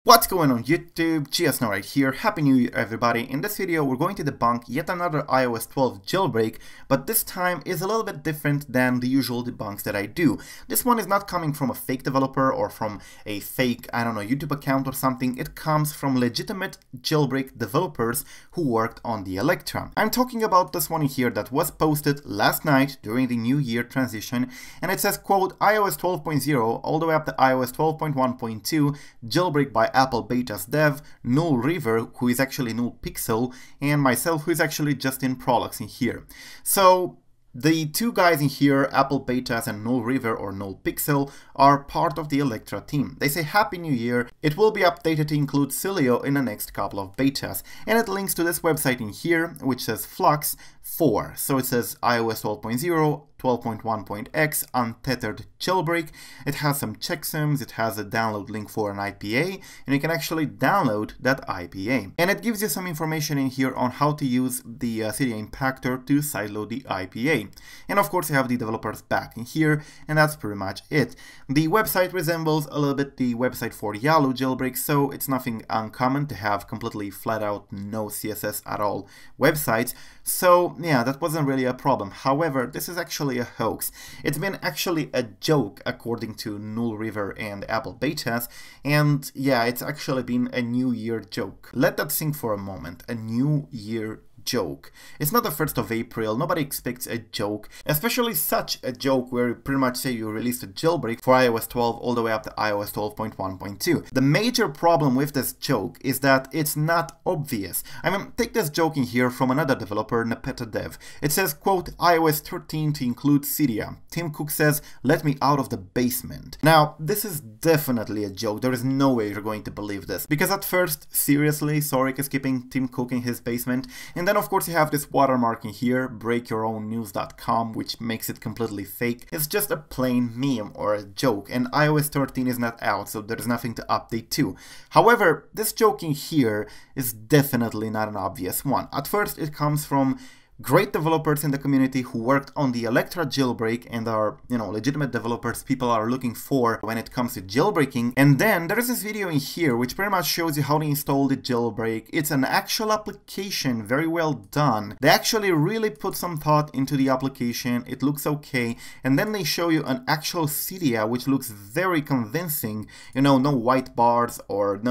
What's going on YouTube? GSNO right here. Happy New Year everybody. In this video we're going to debunk yet another iOS 12 jailbreak, but this time is a little bit different than the usual debunks that I do. This one is not coming from a fake developer or from a fake, I don't know, YouTube account or something. It comes from legitimate jailbreak developers who worked on the Electra. I'm talking about this one here that was posted last night during the New Year transition, and it says, quote, iOS 12.0 all the way up to iOS 12.1.2 jailbreak by Apple Beta's dev, NullRiver, who is actually NullPixel, and myself, who is actually just in Prologues in here. So the two guys in here, Apple Betas and NullRiver or NullPixel, are part of the Electra team. They say Happy New Year, it will be updated to include Cilio in the next couple of betas. And it links to this website in here, which says Flux 4. So it says iOS 12.0, 12.1.x, untethered jailbreak. It has some checksums, it has a download link for an IPA, and you can actually download that IPA. And it gives you some information in here on how to use the Cydia impactor to sideload the IPA. And of course you have the developers back in here, and that's pretty much it. The website resembles a little bit the website for Yalu jailbreak, so it's nothing uncommon to have completely flat out no CSS at all websites. So yeah, that wasn't really a problem. However, this is actually a hoax. It's been actually a joke according to NullRiver and Apple Betas, and yeah, it's actually been a New Year joke. Let that sink for a moment. A New Year joke. It's not the 1st of April, nobody expects a joke, especially such a joke where you pretty much say you released a jailbreak for iOS 12 all the way up to iOS 12.1.2. The major problem with this joke is that it's not obvious. I mean, take this joke in here from another developer, NullPixel. It says, quote, iOS 13 to include Cydia. Tim Cook says, let me out of the basement. Now, this is definitely a joke. There is no way you're going to believe this. Because at first, seriously, Soric is keeping Tim Cook in his basement, and then of course you have this watermark in here, breakyourownnews.com, which makes it completely fake. It's just a plain meme or a joke, and iOS 13 is not out, so there's nothing to update to. However, this joke in here is definitely not an obvious one. At first it comes from great developers in the community who worked on the Electra jailbreak and are, legitimate developers people are looking for when it comes to jailbreaking. And then there is this video in here which pretty much shows you how to install the jailbreak. It's an actual application, very well done. They actually really put some thought into the application. It looks okay. And then they show you an actual Cydia which looks very convincing. No white bars or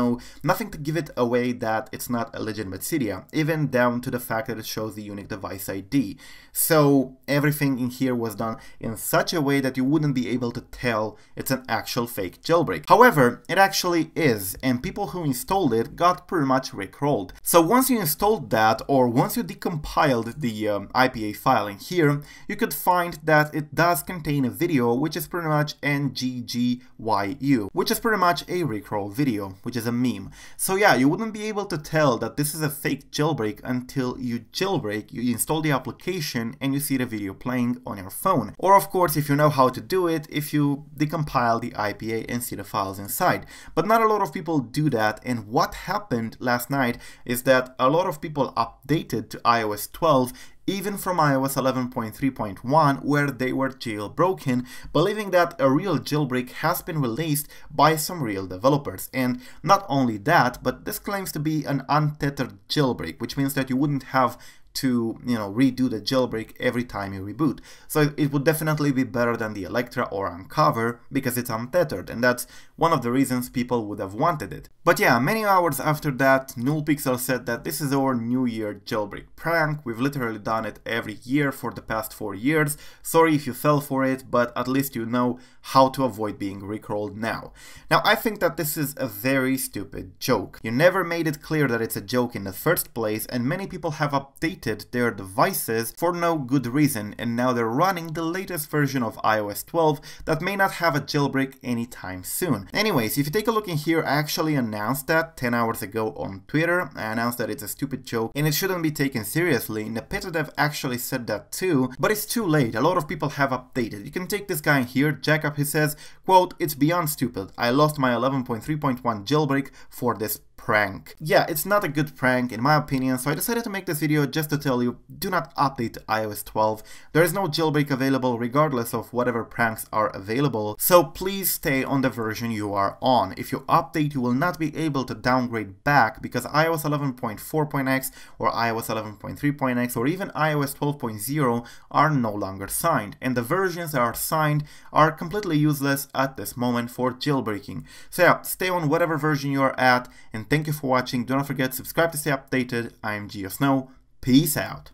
nothing to give it away that it's not a legitimate Cydia, even down to the fact that it shows the unique device ID. So everything in here was done in such a way that you wouldn't be able to tell it's an actual fake jailbreak. However, it actually is, and people who installed it got pretty much rickrolled. So once you installed that, or once you decompiled the IPA file in here, you could find that it does contain a video which is pretty much NGGYU, which is pretty much a rickroll video, which is a meme. So yeah, you wouldn't be able to tell that this is a fake jailbreak until you jailbreak, you install the application and you see the video playing on your phone. Or of course, if you know how to do it, if you decompile the IPA and see the files inside. But not a lot of people do that, and what happened last night is that a lot of people updated to iOS 12 even from iOS 11.3.1 where they were jailbroken, believing that a real jailbreak has been released by some real developers. And not only that, but this claims to be an untethered jailbreak, which means that you wouldn't have to redo the jailbreak every time you reboot. So it would definitely be better than the Electra or Uncover because it's untethered, and that's one of the reasons people would have wanted it. But yeah, many hours after that, NullPixel said that this is our New Year jailbreak prank. We've literally done it every year for the past 4 years. Sorry if you fell for it, but at least you know how to avoid being rickrolled now. Now, I think that this is a very stupid joke. You never made it clear that it's a joke in the first place, and many people have updated their devices for no good reason, and now they're running the latest version of iOS 12 that may not have a jailbreak anytime soon. Anyways, if you take a look in here, I actually announced that 10 hours ago on Twitter. I announced that it's a stupid joke and it shouldn't be taken seriously. NullPixel actually said that too, but it's too late. A lot of people have updated. You can take this guy in here, Jacob, he says, quote, it's beyond stupid. I lost my 11.3.1 jailbreak for this prank. Yeah, it's not a good prank in my opinion, so I decided to make this video just to to tell you, do not update to iOS 12. There is no jailbreak available regardless of whatever pranks are available, so please stay on the version you are on. If you update, you will not be able to downgrade back because iOS 11.4.x or iOS 11.3.x or even iOS 12.0 are no longer signed, and the versions that are signed are completely useless at this moment for jailbreaking. So yeah, stay on whatever version you are at, and thank you for watching. Do not forget to subscribe to stay updated. I am GeoSnow. Peace out.